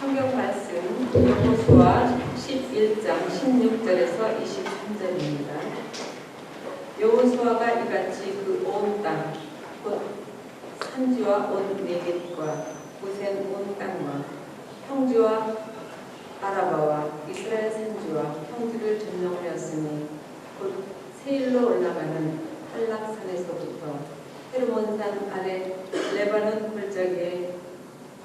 성경 말씀 여호수아 11장 16절에서 23절입니다. 여호수아가 이같이 그 온 땅, 곧 산지와 온 네겝과 고센 온 땅과 평지와 아라바와 이스라엘 산지와 평지를 점령하였으니 곧 세일로 올라가는 한락산에서부터 헤르몬산 아래 레바논 골짜기의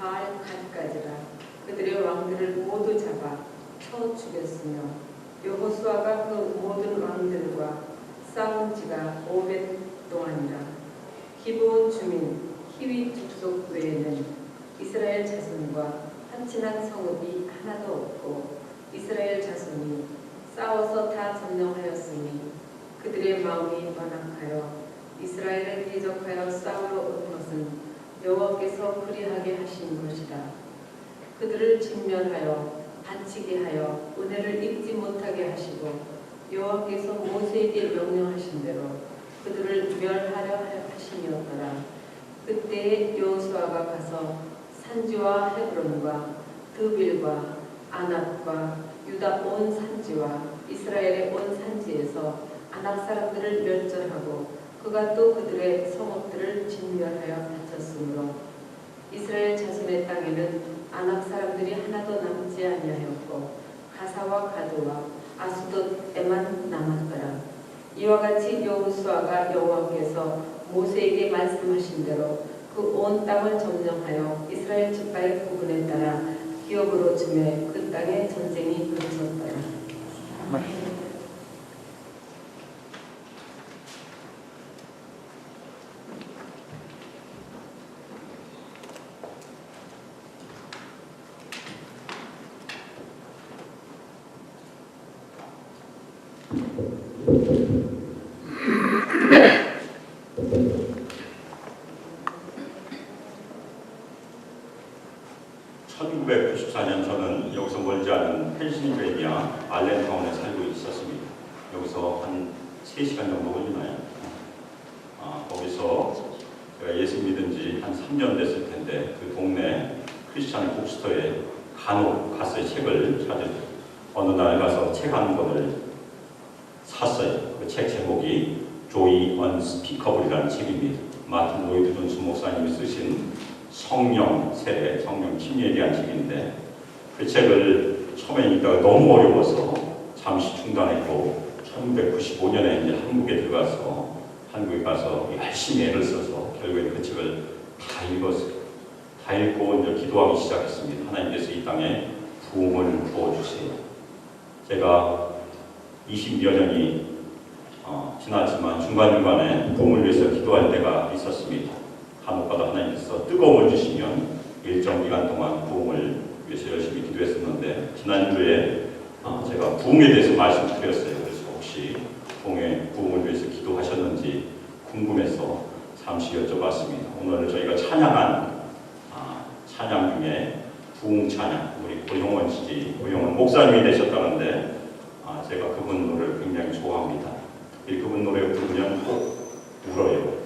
바알갓까지라. 그들의 왕들을 모두 잡아 쳐 죽였으며 여호수아가 그 모든 왕들과 싸운 지가 500 동안이라. 기브온 주민 히위 족속 외에는 이스라엘 자손과 한친한 성읍이 하나도 없고 이스라엘 자손이 싸워서 다 점령하였으니 그들의 마음이 완악하여 이스라엘을 대적하여 싸우러 온 것은 여호와께서 그리하게 하신 것이라. 그들을 직면하여 다치게 하여 은혜를 입지 못하게 하시고 여호와께서 모세에게 명령하신 대로 그들을 멸하려 하심이었더라. 그때에 여호수아가 가서 산지와 헤브론과 드빌과 아낙과 유다 온 산지와 이스라엘의 온 산지에서 아낙 사람들을 멸절하고 그가 또 그들의 성읍들을 진멸하여 다쳤으므로 이스라엘 자손의 땅에는 아낙 사람들이 하나도 남지 아니하였고 가사와 가드와 아스돗에만 남았더라. 이와 같이 여호수아가 여호와께서 모세에게 말씀하신 대로 그 온 땅을 점령하여 이스라엘 지파의 구분에 따라 기업으로 주매 그 땅에 전쟁이 그쳤더라. 저는 여기서 멀지 않은 펜실베이니아 알렌타운에 살고 있었습니다. 여기서 한 3시간 정도 걸리나요? 거기서 제가 예수 믿은 지 한 3년 됐을 텐데 그 동네 크리스찬 북스토어에 간혹 갔어요. 책을 찾을 어느 날 가서 책 한 권을 샀어요. 그 책 제목이 조이 언스피커블이라는 책입니다. 마틴 로이드 존스 목사님이 쓰신 성령 세례, 성령 침례에 대한 책인데 그 책을 처음에 읽다가 너무 어려워서 잠시 중단했고 1995년에 이제 한국에 가서 열심히 애를 써서 결국에 그 책을 다 읽었어요. 다 읽고 이제 기도하기 시작했습니다. 하나님께서 이 땅에 부흥을 부어주세요. 제가 20여 년이 지났지만 중간중간에 부흥을 위해서 기도할 때가 있었습니다. 간혹가다 하나님께서 뜨거움을 주시면 일정 기간 동안 부흥을 위해서 열심히 기도했었는데 지난주에 제가 부흥에 대해서 말씀드렸어요. 그래서 혹시 부흥을 위해서 기도하셨는지 궁금해서 잠시 여쭤봤습니다. 오늘 저희가 찬양한 찬양 중에 부흥 찬양, 우리 고용원 목사님이 되셨다는데 제가 그분 노래를 굉장히 좋아합니다. 특별히 그분 노래 부르면 꼭 울어요.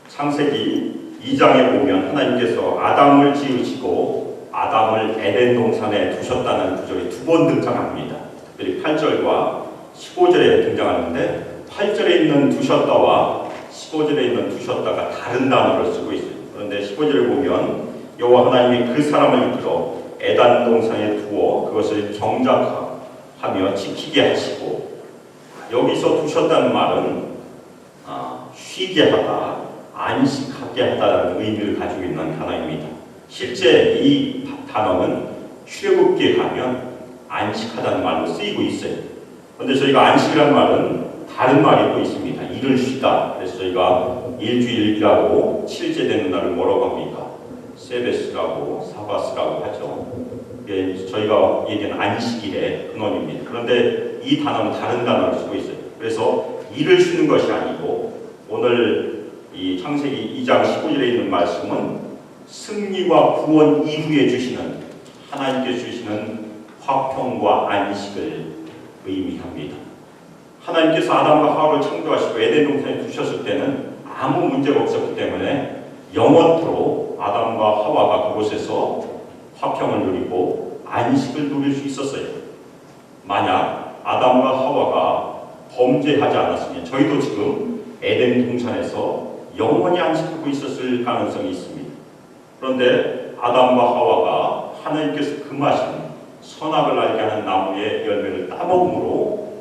창세기 2장에 보면 하나님께서 아담을 지으시고 아담을 에덴 동산에 두셨다는 구절이 2번 등장합니다. 특별히 8절과 15절에 등장하는데 8절에 있는 두셨다와 15절에 있는 두셨다가 다른 단어를 쓰고 있어요. 그런데 15절에 보면 여호와 하나님이 그 사람을 이끌어 에덴 동산에 두어 그것을 경작하며 지키게 하시고, 여기서 두셨다는 말은 쉬게 하다, 안식하게 하다라는 의미를 가지고 있는 단어입니다. 실제 이 단어는 출애굽기에 가면 안식하다는 말로 쓰이고 있어요. 그런데 저희가 안식이라는 말은 다른 말이 또 있습니다. 일을 쉬다. 그래서 저희가 일주일이라고 7째 되는 날을 뭐라고 합니까? 세베스라고 사바스라고 하죠. 이게 저희가 얘기하는 안식일의 근원입니다. 그런데 이 단어는 다른 단어를 쓰고 있어요. 그래서 일을 쉬는 것이 아니고 오늘 이 창세기 2장 15절에 있는 말씀은 승리와 구원 이후에 주시는 하나님께서 주시는 화평과 안식을 의미합니다. 하나님께서 아담과 하와를 창조하시고 에덴 동산에 두셨을 때는 아무 문제가 없었기 때문에 영원토록 아담과 아담과 하와가 그곳에서 화평을 누리고 안식을 누릴 수 있었어요. 만약 아담과 하와가 범죄하지 않았으면 저희도 지금 에덴 동산에서 영원히 안식하고 있었을 가능성이 있습니다. 그런데 아담과 하와가 하나님께서 금하신 선악을 알게 하는 나무의 열매를 따먹음으로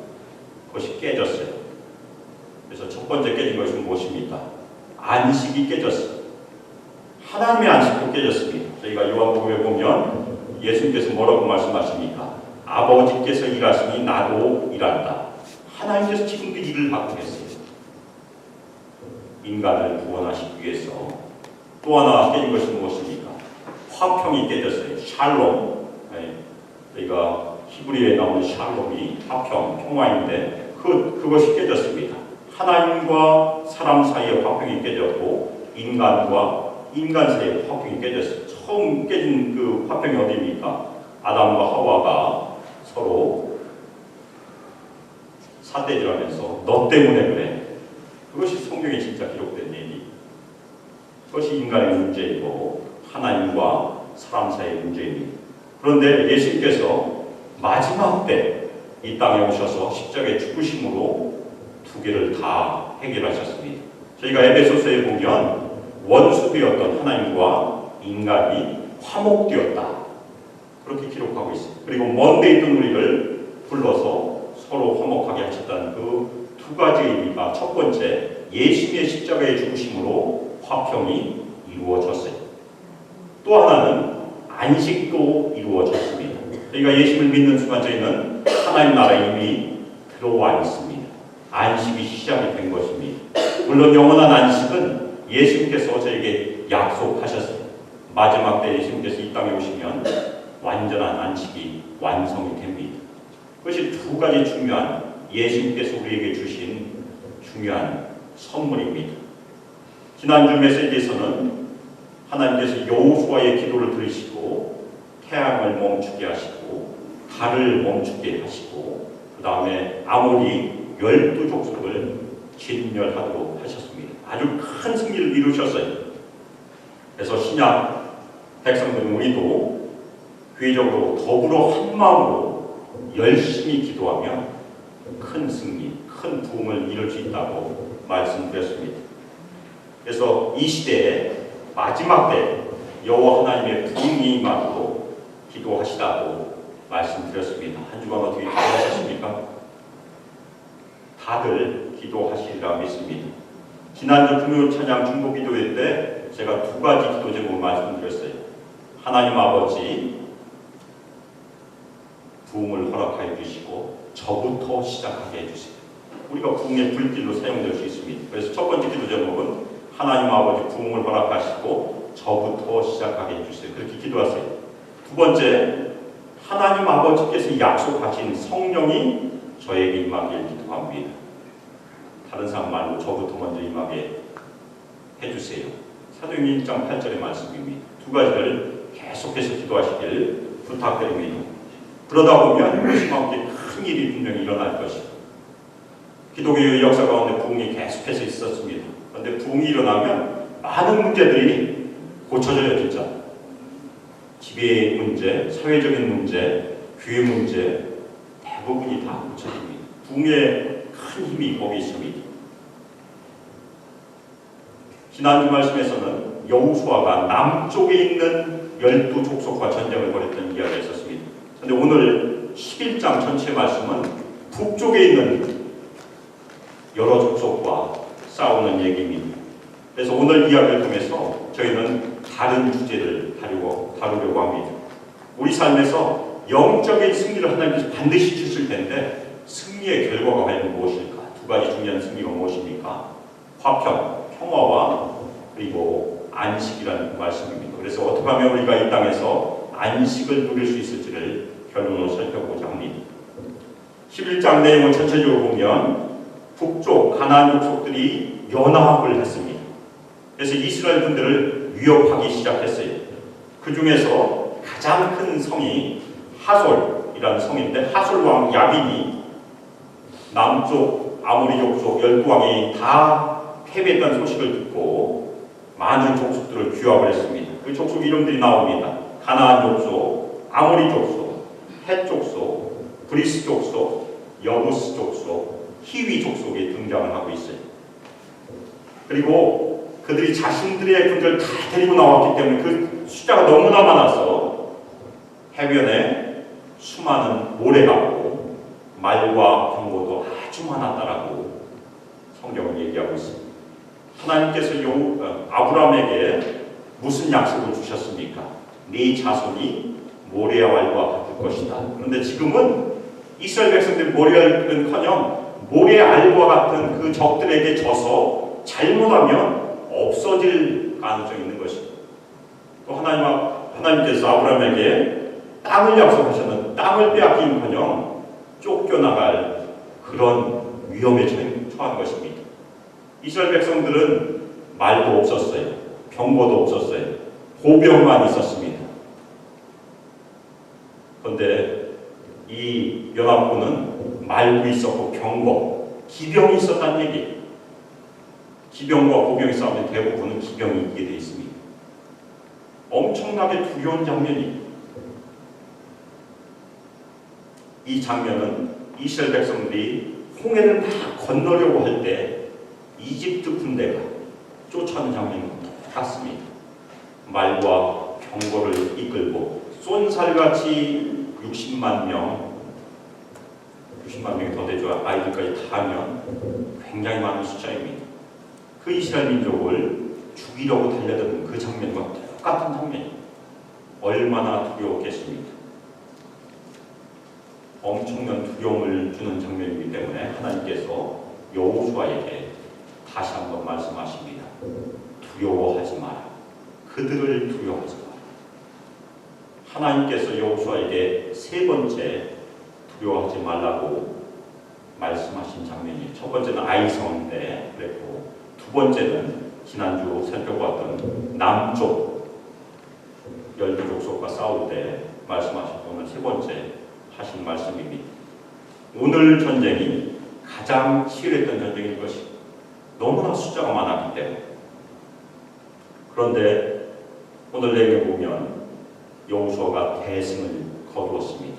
그것이 깨졌어요. 그래서 첫 번째 깨진 것이 무엇입니까? 안식이 깨졌어요. 하나님의 안식도 깨졌습니다. 저희가 요한복음에 보면 예수님께서 뭐라고 말씀하십니까? 아버지께서 일하시니 나도 일한다. 하나님께서 지금도 일을 하고 계세요. 인간을 구원하시기 위해서. 또 하나 깨진 것이 무엇입니까? 화평이 깨졌어요. 샬롬. 저희가 히브리어에 나오는 샬롬이 화평, 평화인데 그것이 깨졌습니다. 하나님과 사람 사이의 화평이 깨졌고 인간과 인간 사이의 화평이 깨졌어요. 처음 깨진 그 화평이 어디입니까? 아담과 하와가 서로 삿대질하면서 너 때문에 그래. 그것이 성경에 진짜 기록된 얘기. 그것이 인간의 문제이고 하나님과 사람 사이의 문제입니다. 그런데 예수님께서 마지막 때 이 땅에 오셔서 십자가에 죽으심으로 두 개를 다 해결하셨습니다. 저희가 에베소서에 보면 원수되었던 하나님과 인간이 화목되었다. 그렇게 기록하고 있습니다. 그리고 먼데 있던 우리를 불러서 서로 화목하게 하셨다는 그 두 가지 의미가 첫 번째, 예수님의 십자가의 죽으심으로 화평이 이루어졌어요. 또 하나는 안식도 이루어졌습니다. 저희가 예수님을 믿는 순간 저희는 하나님 나라에 이미 들어와 있습니다. 안식이 시작이 된 것입니다. 물론 영원한 안식은 예수님께서 저에게 약속하셨어요. 마지막 때 예수님께서 이 땅에 오시면 완전한 안식이 완성이 됩니다. 그것이 두 가지 중요한 예수님께서 우리에게 주신 중요한 선물입니다. 지난주 메시지에서는 하나님께서 여호수아의 기도를 들으시고 태양을 멈추게 하시고 달을 멈추게 하시고 그 다음에 아모리 12족속을 진멸하도록 하셨습니다. 아주 큰 승리를 이루셨어요. 그래서 신약 백성들은 우리도 회적으로 더불어 한 마음으로 열심히 기도하며 큰 승리, 큰 부흥을 이룰 수 있다고 말씀드렸습니다. 그래서 이 시대에 마지막 때 여호와 하나님의 부흥이 임하도록 기도하시라고 말씀드렸습니다. 한 주간 어떻게 기도하셨습니까? 다들 기도하시리라 믿습니다. 지난주 금요 찬양 중보 기도회 때 제가 두 가지 기도 제목을 말씀드렸어요. 하나님 아버지 부흥을 허락하여 주시고 저부터 시작하게 해주세요. 우리가 부흥의 불길로 사용될 수 있습니다. 그래서 첫 번째 기도 제목은 하나님 아버지 부흥을 허락하시고 저부터 시작하게 해주세요. 그렇게 기도하세요. 두 번째, 하나님 아버지께서 약속하신 성령이 저에게 임하길 기도합니다. 다른 사람 말고 저부터 먼저 임하게 해주세요. 사도행전 1장 8절의 말씀입니다. 두 가지를 계속해서 기도하시길 부탁드립니다. 그러다 보면 그것과 함께 큰 일이 분명히 일어날 것이고 기독교의 역사 가운데 부흥이 계속해서 있었습니다. 그런데 부흥이 일어나면 많은 문제들이 고쳐져요. 진짜 지배 문제, 사회적인 문제, 교회 문제 대부분이 다 고쳐집니다. 부흥의 큰 힘이 거기 있습니다. 지난주 말씀에서는 여호수아가 남쪽에 있는 12족속과 전쟁을 벌였던 이야기가 있었습니다. 그런데 오늘 11장 전체 말씀은 북쪽에 있는 여러 족속과 싸우는 얘기입니다. 그래서 오늘 이야기를 통해서 저희는 다른 주제를 다루려고 합니다. 우리 삶에서 영적인 승리를 하나님께서 반드시 주실 텐데 승리의 결과가 과연 무엇일까? 두 가지 중요한 승리가 무엇입니까? 화평, 평화와 그리고 안식이라는 말씀입니다. 그래서 어떻게 하면 우리가 이 땅에서 안식을 누릴 수 있을지를 결론으로 살펴보자 합니다. 11장 내용을 전체적으로 보면 북쪽 가나안 족속들이 연합을 했습니다. 그래서 이스라엘 분들을 위협하기 시작했어요. 그 중에서 가장 큰 성이 하솔이라는 성인데 하솔 왕 야빈이 남쪽 아모리 족속 12왕이 다 패배했다는 소식을 듣고 많은 족속들을 규합을 했습니다. 그 족속 이름들이 나옵니다. 가나안 족속, 아모리 족속, 헷 족속, 브리스 족속, 여부스 족속, 히위 족속이 등장을 하고 있어요. 그리고 그들이 자신들의 군대를 다 데리고 나왔기 때문에 그 숫자가 너무나 많아서 해변에 수많은 모래가 있고 말과 병거도 아주 많았다라고 성경은 얘기하고 있습니다. 하나님께서 아브라함에게 무슨 약속을 주셨습니까? 네 자손이 모래알과 같을 것이다. 그런데 지금은 이스라엘 백성들이 모래알은커녕 모래알과 같은 그 적들에게 져서 잘못하면 없어질 가능성이 있는 것입니다. 또 하나님께서 아브라함에게 땅을 약속하셨는데 땅을 빼앗기는커녕 쫓겨나갈 그런 위험에 처한 것입니다. 이스라엘 백성들은 말도 없었어요. 병거도 없었어요. 보병만 있었습니다. 그런데 이 연합군은 말도 있었고 병거, 기병이 있었다는 얘기예요. 기병과 보병이 싸우면 대부분은 기병이 이기게 되어 있습니다. 엄청나게 두려운 장면이에요. 이 장면은 이스라엘 백성들이 홍해를 막 건너려고 할 때 이집트 군대가 쫓아오는 장면과 똑같습니다. 말과 병거를 이끌고 쏜살같이 60만 명이 더 되죠. 아이들까지 다 하면 굉장히 많은 숫자입니다. 그 이스라엘 민족을 죽이려고 달려드는 그 장면과 똑같은 장면입니다. 얼마나 두려웠겠습니까? 엄청난 두려움을 주는 장면이기 때문에 하나님께서 여호수아에게 다시 한번 말씀하십니다. 두려워하지 마라. 그들을 두려워하지 마라. 하나님께서 여호수아에게 세 번째 두려워하지 말라고 말씀하신 장면이에요. 첫 번째는 아이성인데 그랬고, 두 번째는 지난주 살펴봤던 남쪽 12족속과 싸울 때 말씀하셨고, 오늘 세 번째 하신 말씀입니다. 오늘 전쟁이 가장 치열했던 전쟁인 것이 너무나 숫자가 많았기 때문에. 그런데 오늘 내용에 보면 여호수아가 대승을 거두었습니다.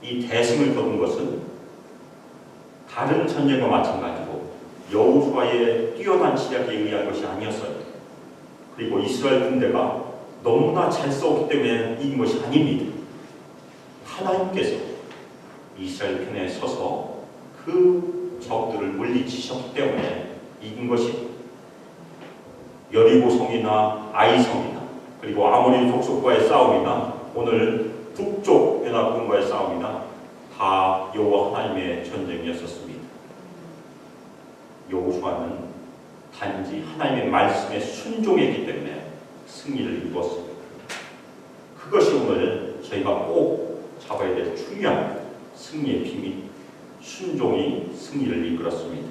이 대승을 거둔 것은 다른 전쟁과 마찬가지로 여호수아의 뛰어난 지략에 의한 것이 아니었어요. 그리고 이스라엘 군대가 너무나 잘 싸웠기 때문에 이긴 것이 아닙니다. 하나님께서 이스라엘 편에 서서 그 적들을 물리치셨기 때문에 이긴 것이, 여리고성이나 아이성이나 그리고 아모리 족속과의 싸움이나 오늘 북쪽 연합군과의 싸움이나 다 여호와 하나님의 전쟁이었었습니다. 여호수아는 단지 하나님의 말씀에 순종했기 때문에 승리를 이루었습니다. 그것이 오늘 저희가 꼭 잡아야 될 중요한 승리의 비밀, 순종이 승리를 이끌었습니다.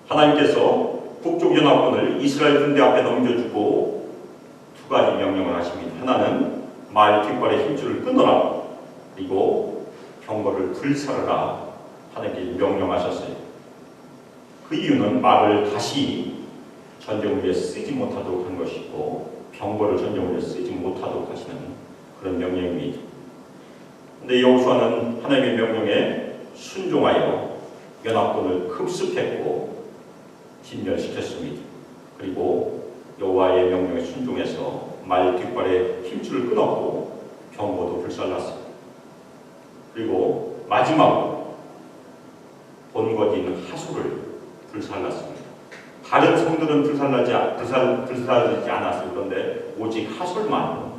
하나님께서 북쪽 연합군을 이스라엘 군대 앞에 넘겨주고 두 가지 명령을 하십니다. 하나는 말 뒷발의 힘줄을 끊어라, 그리고 병거를 불살라라 하나님께 명령하셨어요. 그 이유는 말을 다시 전쟁을 위해 쓰지 못하도록 한 것이고 병거를 전쟁을 위해 쓰지 못하도록 하시는 그런 명령입니다. 그런데 여호수아는 하나님의 명령에 순종하여 연합군을 급습했고 진멸시켰습니다. 그리고 여호와의 명령에 순종해서 말 뒷발에 힘줄을 끊었고 병거도 불살랐습니다. 그리고 마지막으로 본거지인 하솔을 불살랐습니다. 다른 성들은 불살라지 않았어요. 그런데 오직 하솔만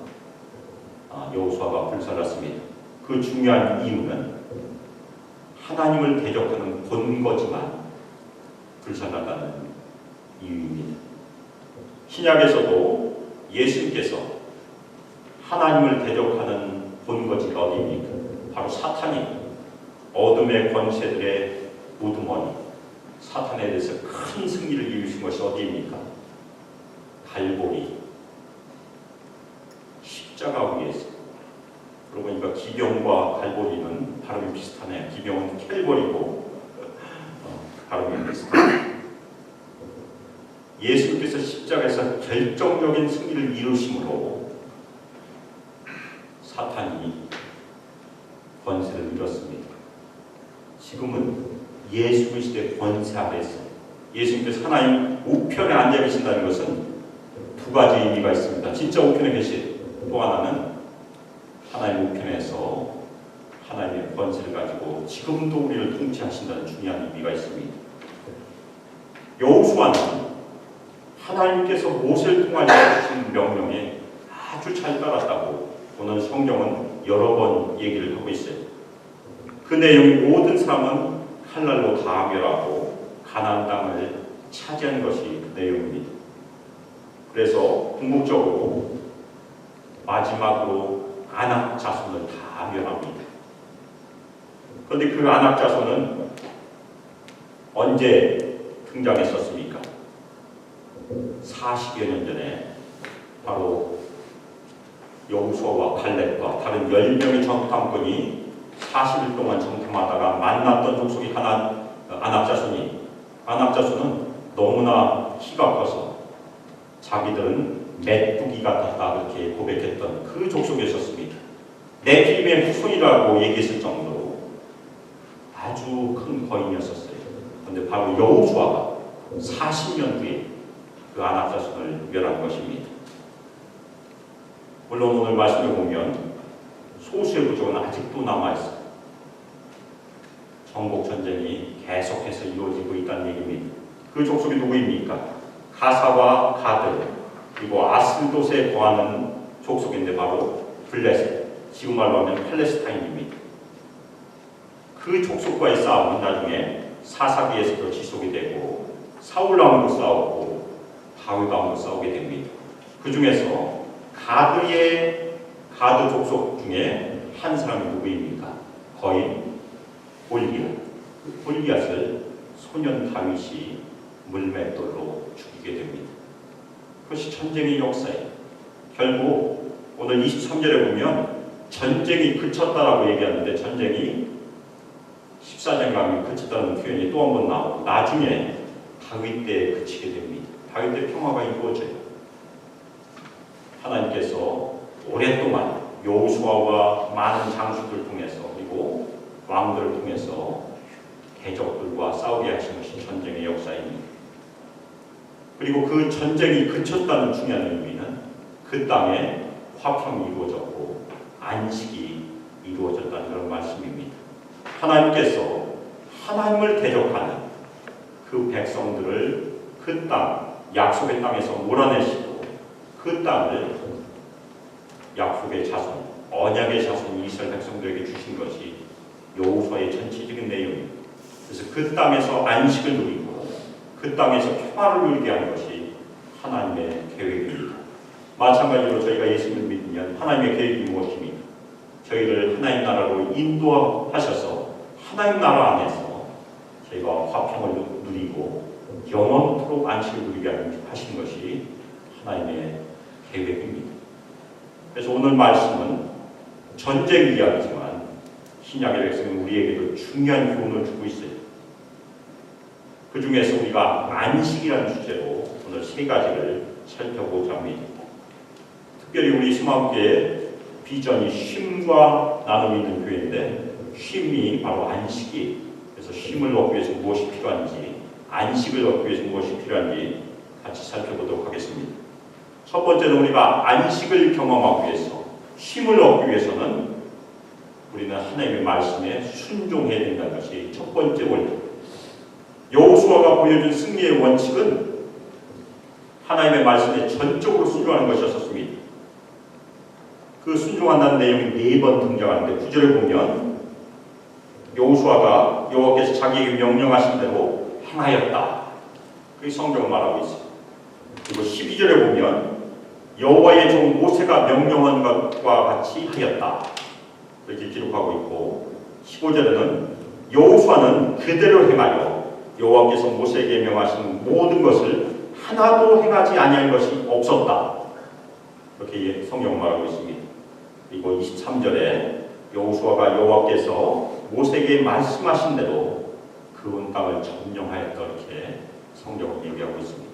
여호수아가 불살랐습니다. 그 중요한 이유는 하나님을 대적하는 본거지만 불살랐다는 이유입니다. 신약에서도 예수님께서 하나님을 대적하는 본거지가 어디입니까? 바로 사탄입니다. 어둠의 권세들의 우두머니, 사탄에 대해서 큰 승리를 이루신 것이 어디입니까? 갈보리, 십자가 위에서. 그러고 보니까 기병과 갈보리는 발음이 비슷하네요. 기병은 캘보리고 발음이 비슷하네요. 예수께서 십자가에서 결정적인 승리를 이루심으로 사탄이 권세를 잃었습니다. 지금은 예수 그리스도의 권세 아래서 예수님께서 하나님 우편에 앉아 계신다는 것은 두 가지 의미가 있습니다. 진짜 우편에 계신, 또 하나는 하나님 우편에서 하나님의 권세를 가지고 지금도 우리를 통치하신다는 중요한 의미가 있습니다. 여호수아는 하나님께서 모세를 통하여 주신 명령에 아주 잘 따랐다고 오늘 성경은 여러 번 얘기를 하고 있어요. 그 내용이 모든 사람은 칼날로 다 멸하고 가나안 땅을 차지한 것이 그 내용입니다. 그래서 궁극적으로 마지막으로 아낙 자손을 다 멸합니다. 그런데 그 아낙 자손은 언제 등장했었습니까? 40여 년 전에 바로 여호수아와 갈렙과 다른 10명의 정탐꾼이 40일 동안 정탐하다가 만났던 족속이 하나 아낙 자손은 너무나 키가 커서 자기들은 메뚜기 같았다 그렇게 고백했던 그 족속에 있었습니다. 네피림의 후손이라고 얘기했을 정도로 아주 큰 거인이었었어요. 그런데 바로 여호수아가 40년 후에 그 아낙 자손을 멸한 것입니다. 물론 오늘 말씀을 보면 소수의 부족은 아직도 남아있어요. 정복 전쟁이 계속해서 이루어지고 있다는 얘기입니다. 그 족속이 누구입니까? 가사와 가드, 그리고 아스도스에 거하는 족속인데 바로 블레셋, 지금 말로 하면 팔레스타인입니다. 그 족속과의 싸움은 나중에 사사기에서도 지속이 되고 사울 왕으로 싸우고 다윗 왕으로 싸우게 됩니다. 그 중에서 가드 족속 중에 한 사람이 누구입니까? 거인 골리앗을 소년 다윗이 물맷돌로 죽이게 됩니다. 그것이 전쟁의 역사예요. 결국 오늘 23절에 보면 전쟁이 그쳤다라고 얘기하는데 전쟁이 14장 가면 그쳤다는 표현이 또 한 번 나오고 나중에 다윗 때에 그치게 됩니다. 다윗 때 평화가 이루어져요. 하나님께서 오랫동안 여호수아와 많은 장수들 통해서 그리고 왕들을 통해서 대적들과 싸우게 하신 것이 전쟁의 역사입니다. 그리고 그 전쟁이 그쳤다는 중요한 의미는 그 땅에 화평이 이루어졌고 안식이 이루어졌다는 그런 말씀입니다. 하나님께서 하나님을 대적하는 그 백성들을 그 땅, 약속의 땅에서 몰아내시고 그 땅을 약속의 자손, 언약의 자손 이스라엘 백성들에게 주신 것이 여호수아의 전체적인 내용입니다. 그래서 그 땅에서 안식을 누리고 그 땅에서 평화를 누리게 하는 것이 하나님의 계획입니다. 마찬가지로 저희가 예수님을 믿으면 하나님의 계획이 무엇입니까? 저희를 하나님 나라로 인도하셔서 하나님 나라 안에서 저희가 화평을 누리고 영원토록 안식을 누리게 하신 것이 하나님의 계획입니다. 그래서 오늘 말씀은 전쟁 이야기지만 신약의 백성은 우리에게도 중요한 교훈을 주고 있어요. 그 중에서 우리가 안식이라는 주제로 오늘 세 가지를 살펴보자 합니다. 특별히 우리 수마교회의 비전이 쉼과 나눔이 있는 교회인데 쉼이 바로 안식이, 그래서 쉼을 얻기 위해서 무엇이 필요한지, 안식을 얻기 위해서 무엇이 필요한지 같이 살펴보도록 하겠습니다. 첫 번째는 우리가 안식을 경험하기 위해서, 쉼을 얻기 위해서는 우리는 하나님의 말씀에 순종해야 된다는 것이 첫 번째 원칙. 여호수아가 보여준 승리의 원칙은 하나님의 말씀에 전적으로 순종하는 것이었습니다. 그 순종한다는 내용이 4번 등장하는데 9절에 보면 여호수아가 여호와께서 자기에게 명령하신 대로 행하였다. 그게 성경을 말하고 있어요. 그리고 12절에 보면 여호와의 종 모세가 명령한 것과 같이 하였다. 이렇게 기록하고 있고 15절에는 여호수아는 그대로 행하여 여호와께서 모세에게 명하신 모든 것을 하나도 행하지 아니한 것이 없었다. 이렇게 성경 말하고 있습니다. 그리고 23절에 여호수아가 여호와께서 모세에게 말씀하신 대로 그 온 땅을 점령하였다. 이렇게 성경을 얘기하고 있습니다.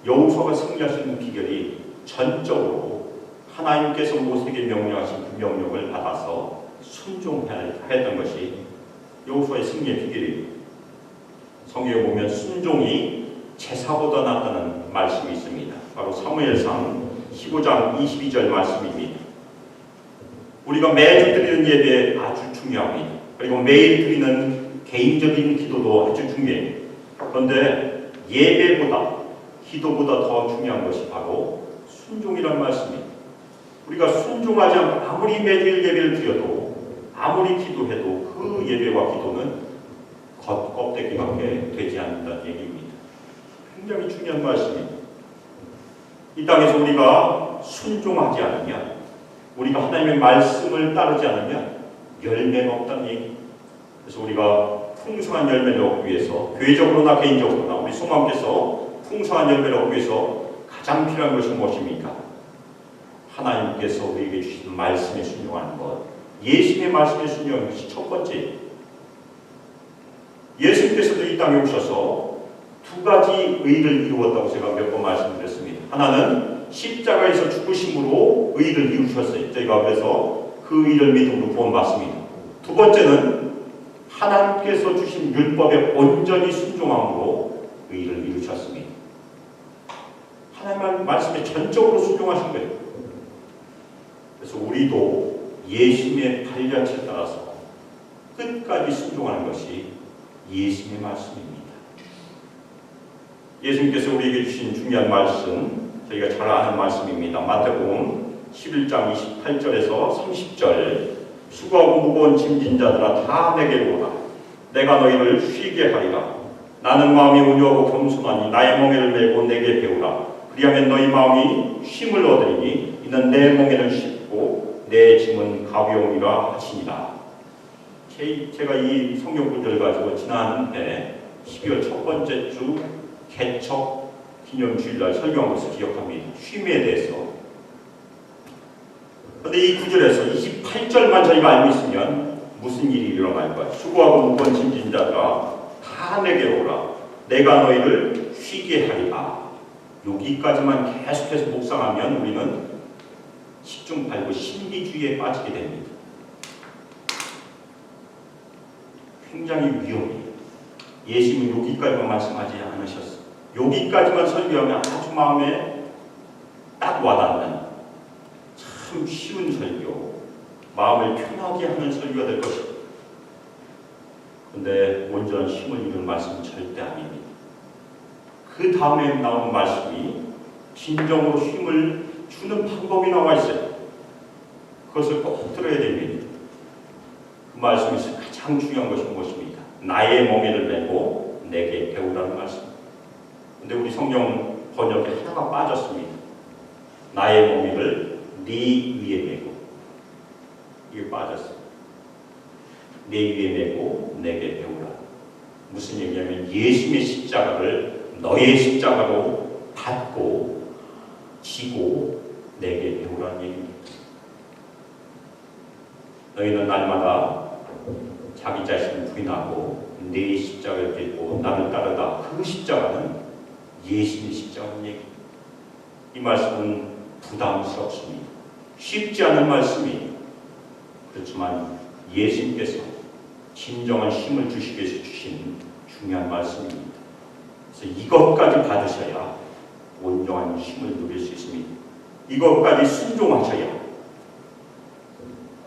여호수아가 승리할 수 있는 비결이 전적으로 하나님께서 모세에게 명령하신 그 명령을 받아서 순종해야 했던 것이 여호수아의 승리의 비결이에요. 성경에 보면 순종이 제사보다 낫다는 말씀이 있습니다. 바로 사무엘상 15장 22절 말씀입니다. 우리가 매주 드리는 예배 아주 중요합니다. 그리고 매일 드리는 개인적인 기도도 아주 중요해요. 그런데 예배보다 기도보다 더 중요한 것이 바로 순종이란 말씀입니다. 우리가 순종하지 않고 아무리 매일 예배를 드려도 아무리 기도해도 그 예배와 기도는 겉껍데기밖에 되지 않는다는 얘기입니다. 굉장히 중요한 말씀입니다. 이 땅에서 우리가 순종하지 않으면, 우리가 하나님의 말씀을 따르지 않으면 열매가 없다는 얘기입니다. 그래서 우리가 풍성한 열매를 얻기 위해서, 교회적으로나 개인적으로나 우리 성도님께서 풍성한 열매를 얻기 위해서 가장 필요한 것이 무엇입니까? 하나님께서 우리에게 주신 말씀에 순종하는 것, 예수님의 말씀에 순종하는 것이 첫 번째예요. 예수님께서도 이 땅에 오셔서 두 가지 의를 이루었다고 제가 몇 번 말씀드렸습니다. 하나는 십자가에서 죽으심으로 의를 이루셨어요. 저희가 그래서 그 의를 믿음으로 구원받습니다. 두 번째는 하나님께서 주신 율법에 온전히 순종함으로 의를 이루셨습니다. 하나님의 말씀에 전적으로 순종하신 거예요. 그래서 우리도 예수님의 발자취를 따라서 끝까지 순종하는 것이 예수님의 말씀입니다. 예수님께서 우리에게 주신 중요한 말씀, 저희가 잘 아는 말씀입니다. 마태복음 11장 28절에서 30절, 수고하고 무거운 짐진 자들아 다 내게로 오라. 내가 너희를 쉬게 하리라. 나는 마음이 온유하고 겸손하니 나의 멍에를 메고 내게 배우라. 그리하면 너희 마음이 쉼을 얻으리니 이는 내 멍에는 쉽고 내 짐은 가벼움이라 하시니라. 제가 이 성경 구절을 가지고 지난해 12월 첫 번째 주 개척 기념주일날 설교한 것을 기억합니다. 쉼에 대해서. 그런데 이 구절에서 28절만 저희가 알고 있으면 무슨 일이 일어날까요? 수고하고 무거운 짐진 자들아 다 내게로 오라. 내가 너희를 쉬게 하리라. 여기까지만 계속해서 묵상하면 우리는 십중팔구 신비주의에 빠지게 됩니다. 굉장히 위험해요. 예수님은 여기까지만 말씀하지 않으셨어요. 여기까지만 설교하면 아주 마음에 딱 와닿는 참 쉬운 설교, 마음을 편하게 하는 설교가 될 것입니다. 그런데 온전한 힘을 이루는 말씀은 절대 아닙니다. 그 다음에 나오는 말씀이 진정으로 힘을 주는 방법이 나와 있어요. 그것을 꼭 들어야 됩니다. 그 말씀에서 가장 중요한 것이 무엇입니까? 나의 멍에를 메고 내게 배우라는 말씀. 근데 우리 성경 번역에 하나가 빠졌습니다. 나의 멍에를 네 위에 메고. 이게 빠졌어요. 내 위에 메고 내게 배우라. 무슨 얘기냐면 예수님의 십자가를 너의 십자가로 받고 지고 내게 배우라는 얘기입니다. 너희는 날마다 자기 자신을 부인하고 내 십자가를 딛고 나를 따르다. 그 십자가는 예수님의 십자가는 얘기. 이 말씀은 부담스럽습니다. 쉽지 않은 말씀이에요. 그렇지만 예수님께서 진정한 힘을 주시기 위해서 주신 중요한 말씀입니다. 그래서 이것까지 받으셔야 온전한 힘을 누릴 수 있습니다. 이것까지 순종하셔야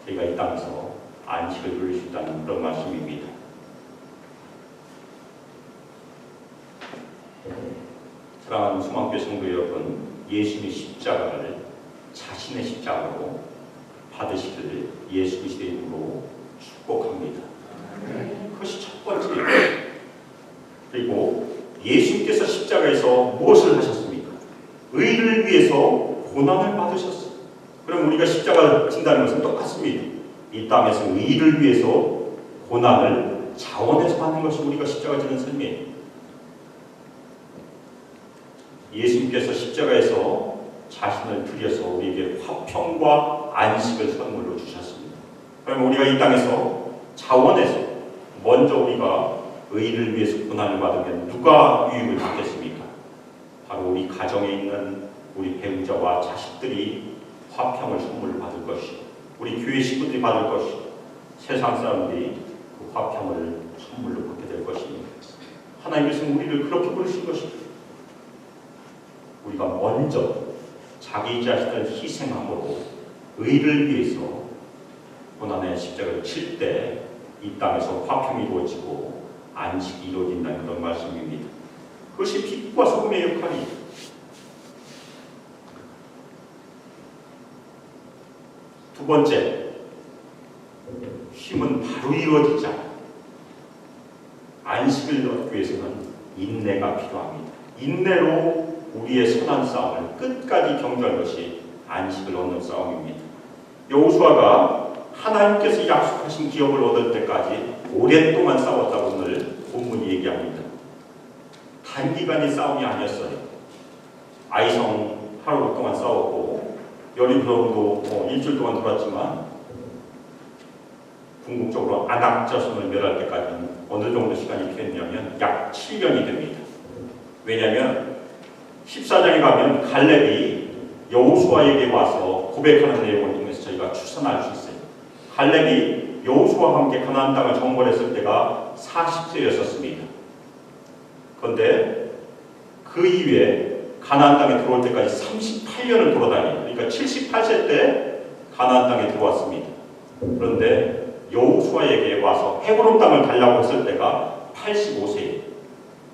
저희가 이 땅에서 안식을 누릴 수 있다는 그런 말씀입니다. 사랑하는 수망교회 성도 여러분, 예수님의 십자가를 자신의 십자가로 받으시길 예수 그리스도의 이름으로 축복합니다. 그것이 첫 번째예요. 그리고 예수님께서 십자가에서 무엇을 하셨습니까? 의를 위해서 고난을 받으셨어요. 그럼 우리가 십자가를 진다는 것은 똑같습니다. 이 땅에서 의를 위해서 고난을 자원해서 받는 것이 우리가 십자가 지는 삶이에요. 예수님께서 십자가에서 자신을 드려서 우리에게 화평과 안식을 선물로 주셨습니다. 그러면 우리가 이 땅에서 자원해서 먼저 우리가 의를 위해서 고난을 받으면 누가 유익을 받겠습니까? 바로 바로 우리 가정에 있는 우리 배우자와 자식들이 화평을 선물을 받을 것이고 우리 교회 식구들이 받을 것이고 세상 사람들이 그 화평을 선물로 받게 될 것입니다. 하나님께서는 우리를 그렇게 부르신 것입니다. 우리가 먼저 자기 자신을 희생함으로 의를 위해서 고난의 십자가를 칠 때 이 땅에서 화평이 이루어지고 안식이 이루어진다는 그런 말씀입니다. 그것이 빛과 소금의 역할이에요. 두 번째, 힘은 바로 이루어지지 않아요. 안식을 얻기 위해서는 인내가 필요합니다. 인내로 우리의 선한 싸움을 끝까지 경주할 것이 안식을 얻는 싸움입니다. 여호수아가 하나님께서 약속하신 기업을 얻을 때까지 오랫동안 싸웠다고 오늘 본문이 얘기합니다. 단기간의 싸움이 아니었어요. 아이성 하루 동안 싸웠고 여리고도 일주일 동안 돌았지만 궁극적으로 아낙 자손을 멸할 때까지는 어느 정도 시간이 필요했냐면 약 7년이 됩니다. 왜냐하면 14장에 가면 갈렙이 여호수아에게 와서 고백하는 내용을 통해서 저희가 추산할 수 있어요. 갈렙이 여호수아와 함께 가나안 땅을 정벌했을 때가 40세였었습니다. 그런데 그 이후에 가나안 땅에 들어올 때까지 38년을 돌아다니고 그러니까 78세 때 가나안 땅에 들어왔습니다. 그런데 여호수아에게 와서 헤브론 땅을 달라고 했을 때가 85세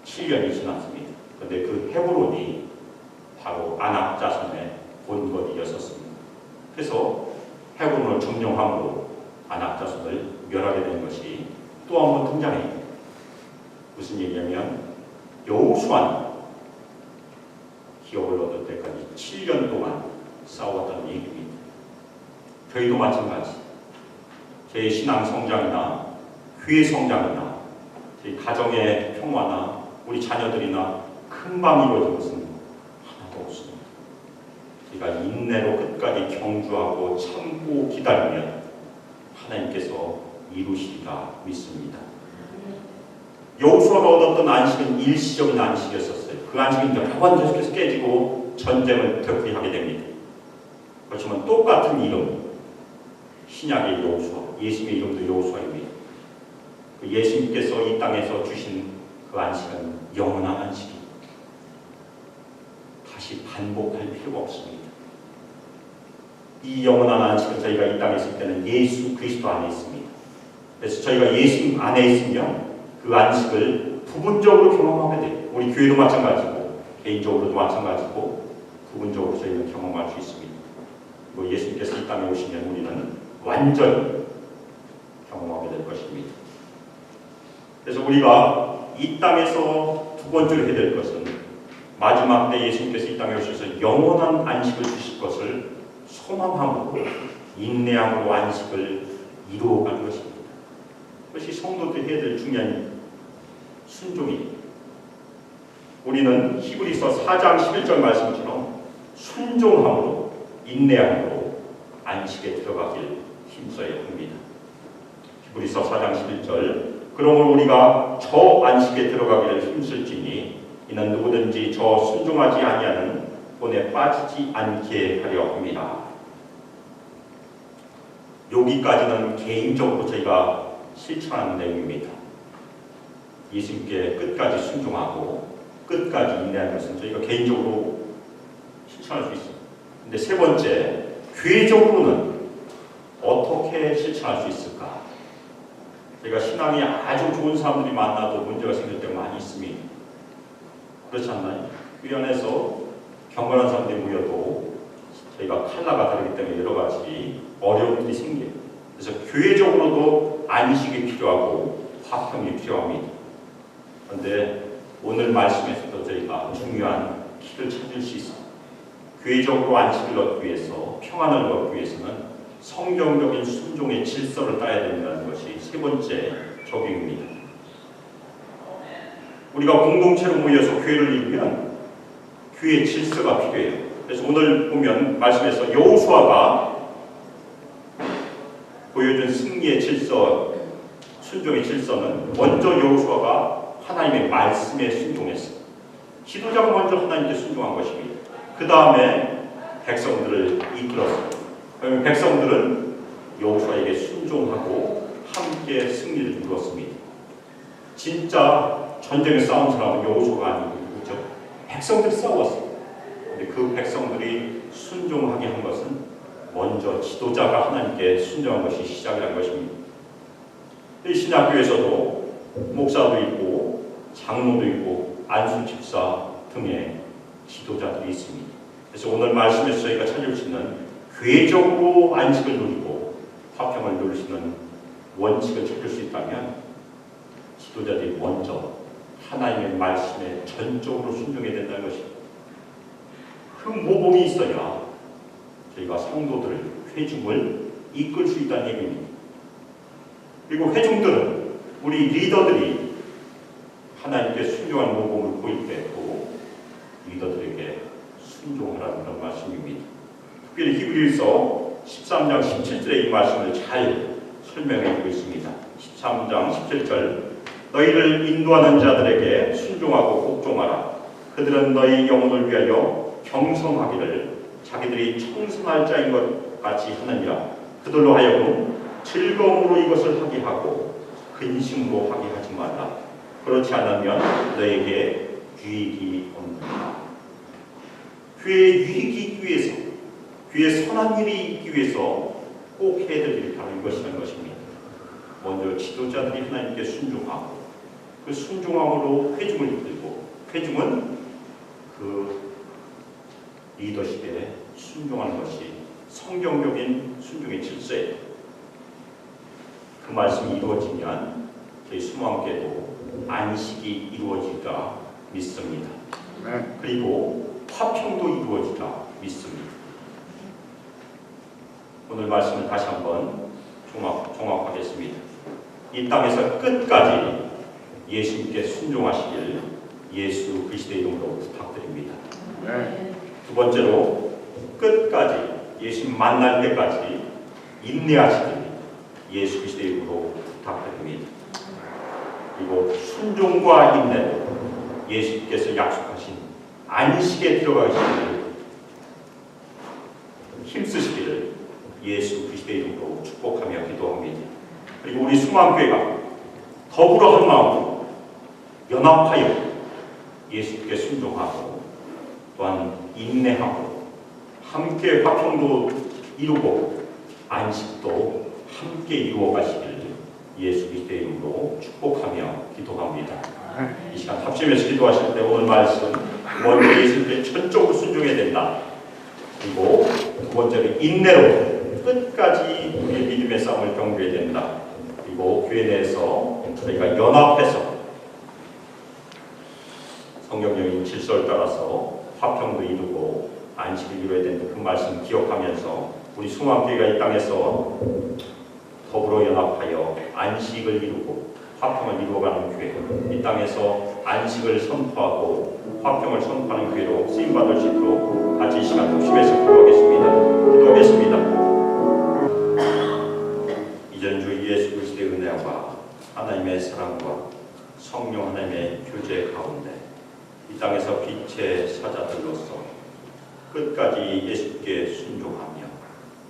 7년이 지났습니다. 그런데 그 헤브론이 바로 아낙 자손의 본거지였었습니다. 그래서 헤브론을 점령함으로 아낙 자손을 멸하게 된 것이 또 한 번 등장해요. 무슨 얘기냐면 여호수아는 기업을 얻을 때까지 7년 동안 싸웠다는 얘기입니다. 저희도 마찬가지. 제 신앙 성장이나 교회 성장이나 제 가정의 평화나 우리 자녀들이나 금방 이루어진 것은 하나도 없습니다. 우리가 인내로 끝까지 경주하고 참고 기다리면 하나님께서 이루시리라 믿습니다. 여호수아가 얻었던 안식은 일시적인 안식이었었어요. 그 안식은 여러 번 계속해서 깨지고 전쟁을 격리하게 됩니다. 그렇지만 똑같은 이름, 신약의 여호수아, 예수님의 이름도 여호수아입니다. 그 예수님께서 이 땅에서 주신 그 안식은 영원한 안식입니다. 다시 반복할 필요가 없습니다. 이 영원한 안식은 저희가 이 땅에 있을 때는 예수 그리스도 안에 있습니다. 그래서 저희가 예수님 안에 있으면 그 안식을 부분적으로 경험하게 돼요. 우리 교회도 마찬가지고 개인적으로도 마찬가지고 부분적으로 저희는 경험할 수 있습니다. 그리고 예수님께서 이 땅에 오시면 우리는 완전히 경험하게 될 것입니다. 그래서 우리가 이 땅에서 두 번째로 해야 될 것은 마지막 때 예수님께서 이 땅에 오셔서 영원한 안식을 주실 것을 소망함으로 인내함으로 안식을 이루어가는 것입니다. 그것이 성도들이 해야 될 중요한 순종입니다. 우리는 히브리서 4장 11절 말씀처럼 순종함으로 인내함으로 안식에 들어가길 힘써야 합니다. 히브리서 4장 11절 그러므로 우리가 저 안식에 들어가기를 힘쓸지니 이는 누구든지 저 순종하지 아니하는 본에 빠지지 않게 하려 합니다. 여기까지는 개인적으로 저희가 실천하는 내용입니다. 예수님께 끝까지 순종하고 끝까지 인내하는 것은 저희가 개인적으로 실천할 수 있습니다. 근데 세 번째, 교회적으로는 어떻게 실천할 수 있을까? 저희가 신앙이 아주 좋은 사람들이 만나도 문제가 생길 때가 많이 있습니다. 그렇지 않나요? 교회 안에서 경건한 사람들이 모여도 저희가 컬러가 다르기 때문에 여러 가지 어려움들이 생겨요. 그래서 교회적으로도 안식이 필요하고 화평이 필요합니다. 그런데 오늘 말씀에서도 저희가 중요한 키를 찾을 수 있습니다. 교회적으로 안식을 얻기 위해서 평안을 얻기 위해서는 성경적인 순종의 질서를 따야 된다는 것이 세 번째 적용입니다. 우리가 공동체로 모여서 교회를 이루면 교회의 질서가 필요해요. 그래서 오늘 보면 말씀에서 여호수아가 보여준 승리의 질서, 순종의 질서는 먼저 여호수아가 하나님의 말씀에 순종했어요. 지도자가 먼저 하나님께 순종한 것입니다. 그 다음에 백성들을 이끌었습니다. 백성들은 여호수아에게 순종하고 함께 승리를 이루었습니다. 진짜 전쟁에 싸운 사람은 여호수아가 아니고 누구죠? 백성들이 싸웠습니다. 그런데 그 백성들이 순종하게 한 것은 먼저 지도자가 하나님께 순종한 것이 시작이라는 것입니다. 이 신약교에서도 목사도 있고 장로도 있고 안수 집사 등의 지도자들이 있습니다. 그래서 오늘 말씀에서 저희가 찾을 수 있는 교회적으로 안식을 누리고 화평을 누릴 수 있는 원칙을 찾을 수 있다면 지도자들이 먼저 하나님의 말씀에 전적으로 순종해야 된다는 것입니다. 그 모범이 있어야 저희가 성도들, 회중을 이끌 수 있다는 얘기입니다. 그리고 회중들은 우리 리더들이 하나님께 순종하는 모범을 보일 때 또 리더들에게 순종하라는 그런 말씀입니다. 특별히 히브리서 13장 17절의 이 말씀을 잘 설명해 주고 있습니다. 13장 17절 너희를 인도하는 자들에게 순종하고 복종하라. 그들은 너희 영혼을 위하여 경성하기를 자기들이 청성할 자인 것 같이 하느니라. 그들로 하여금 즐거움으로 이것을 하게 하고 근심으로 하게 하지 말라. 그렇지 않으면 너에게 유익이 없느니라. 교회에 유익이 있기 위해서, 교회에 선한 일이 있기 위해서 꼭 해야 될 일이 바로 이것이라는 것입니다. 먼저 지도자들이 하나님께 순종하고 그 순종함으로 회중을 이끌고 회중은 그 리더십에 순종하는 것이 성경적인 순종의 질서예요. 그 말씀이 이루어지면 저희 수모함께도 안식이 이루어지리라 믿습니다. 그리고 화평도 이루어지리라 믿습니다. 오늘 말씀을 다시 한번 종합하겠습니다. 이 땅에서 끝까지 예수님께 순종하시길 예수 그리스도의 이름으로 부탁드립니다. 두 번째로 끝까지 예수님 만날 때까지 인내하시길 예수 그리스도의 이름으로 부탁드립니다. 그리고 순종과 인내로 예수님께서 약속하신 안식에 들어가시기를 힘쓰시기를 예수 그리스도의 이름으로 축복하며 기도합니다. 그리고 우리 수만교회가 더불어 한 마음으로 연합하여 예수께 순종하고 또한 인내하고 함께 화평도 이루고 안식도 함께 이루어 가시길 예수 그리스도의 이름으로 축복하며 기도합니다. 이 시간 합심해서 기도하실 때 오늘 말씀 먼저 예수님께 전적으로 순종해야 된다. 그리고 두 번째로 인내로 끝까지 우리의 믿음의 싸움을 경주해야 된다. 그리고 교회 내에서 저희가 연합해서 성경적인 질서를 따라서 화평도 이루고 안식을 이루어야 된다. 그 말씀 기억하면서 우리 수만교회가 이 땅에서 더불어 연합하여 안식을 이루고 화평을 이루어가는 교회, 이 땅에서 안식을 선포하고 화평을 선포하는 교회로 쓰임받을 수 있도록 같이 이 시간 합심해서 기도하겠습니다. 이전 주 예수 그리스도의 은혜와 하나님의 사랑과 성령 하나님의 교제 가운데 이 땅에서 빛의 사자들로서 끝까지 예수께 순종하며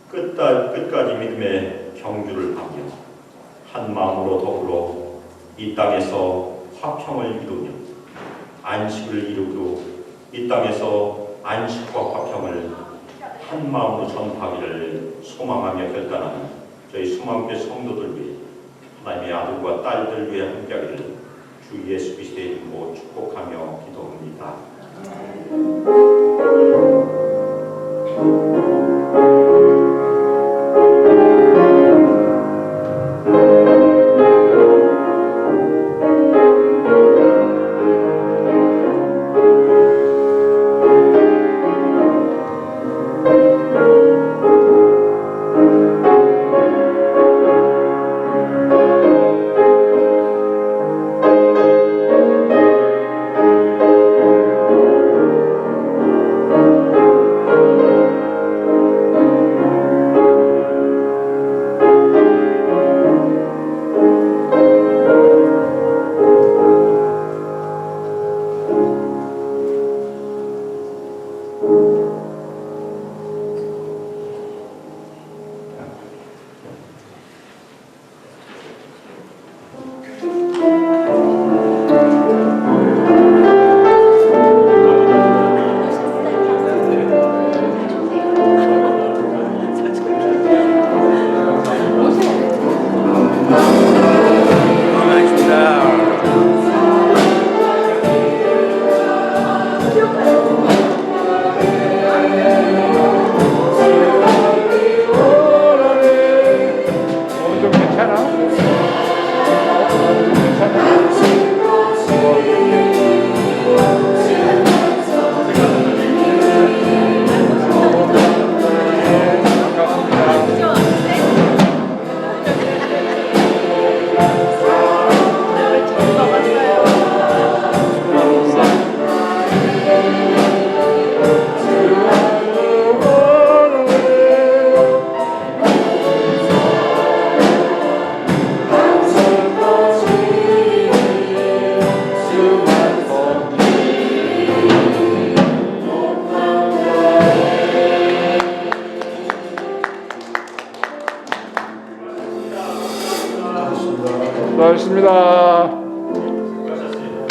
끝까지 믿음의 경주를 하며 한 마음으로 더불어 이 땅에서 화평을 이루며 안식을 이루고 이 땅에서 안식과 화평을 한 마음으로 전파하기를 소망하며 결단하는 저희 수만교회 성도들 위해 하나님의 아들과 딸들 위해 함께하기를 주 예수 그리스도의 이름으로 축복하며 기도합니다. 수고하셨습니다.